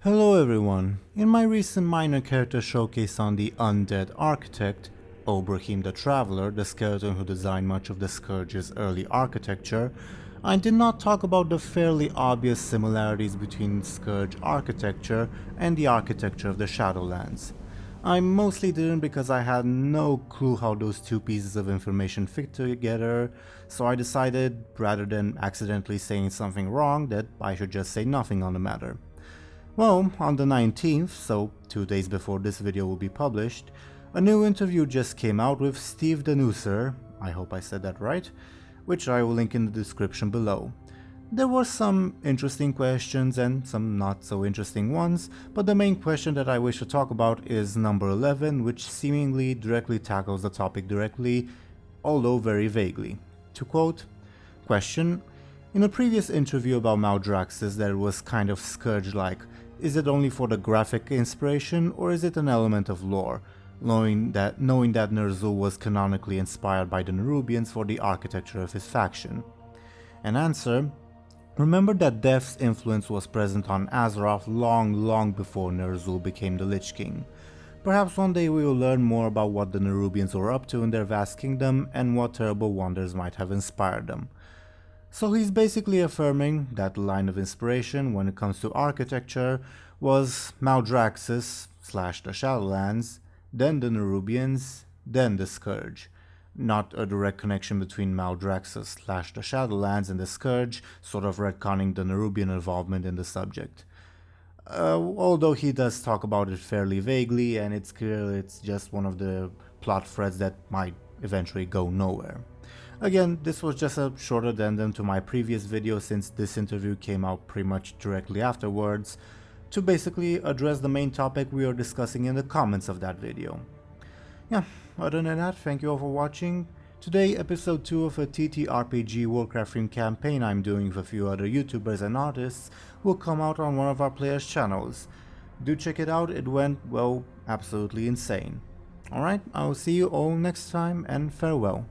Hello everyone, in my recent minor character showcase on the Undead Architect, Obrahim the Traveler, the skeleton who designed much of the Scourge's early architecture, I did not talk about the fairly obvious similarities between Scourge architecture and the architecture of the Shadowlands. I mostly didn't because I had no clue how those two pieces of information fit together, so I decided, rather than accidentally saying something wrong, that I should just say nothing on the matter. Well, on the 19th, so 2 days before this video will be published, a new interview just came out with Steve Danuser, I hope I said that right, which I will link in the description below. There were some interesting questions and some not so interesting ones, but the main question that I wish to talk about is number 11, which seemingly directly tackles the topic directly, although very vaguely. To quote, question, in a previous interview about Maldraxxus that was kind of Scourge-like, is it only for the graphic inspiration or is it an element of lore, knowing that Ner'zhul was canonically inspired by the Nerubians for the architecture of his faction? An answer, remember that Death's influence was present on Azeroth long before Ner'zhul became the Lich King. Perhaps one day we will learn more about what the Nerubians were up to in their vast kingdom and what terrible wonders might have inspired them. So he's basically affirming that the line of inspiration when it comes to architecture was Maldraxxus / the Shadowlands, then the Nerubians, then the Scourge. Not a direct connection between Maldraxxus / the Shadowlands and the Scourge, sort of retconning the Nerubian involvement in the subject. Although he does talk about it fairly vaguely, and it's clear it's just one of the plot threads that might eventually go nowhere. Again, this was just a short addendum to my previous video since this interview came out pretty much directly afterwards, to basically address the main topic we are discussing in the comments of that video. Yeah, other than that, thank you all for watching. Today, episode 2 of a TTRPG Warcraft themed campaign I'm doing with a few other YouTubers and artists will come out on one of our players' channels. Do check it out, it went, well, absolutely insane. Alright, I will see you all next time and farewell.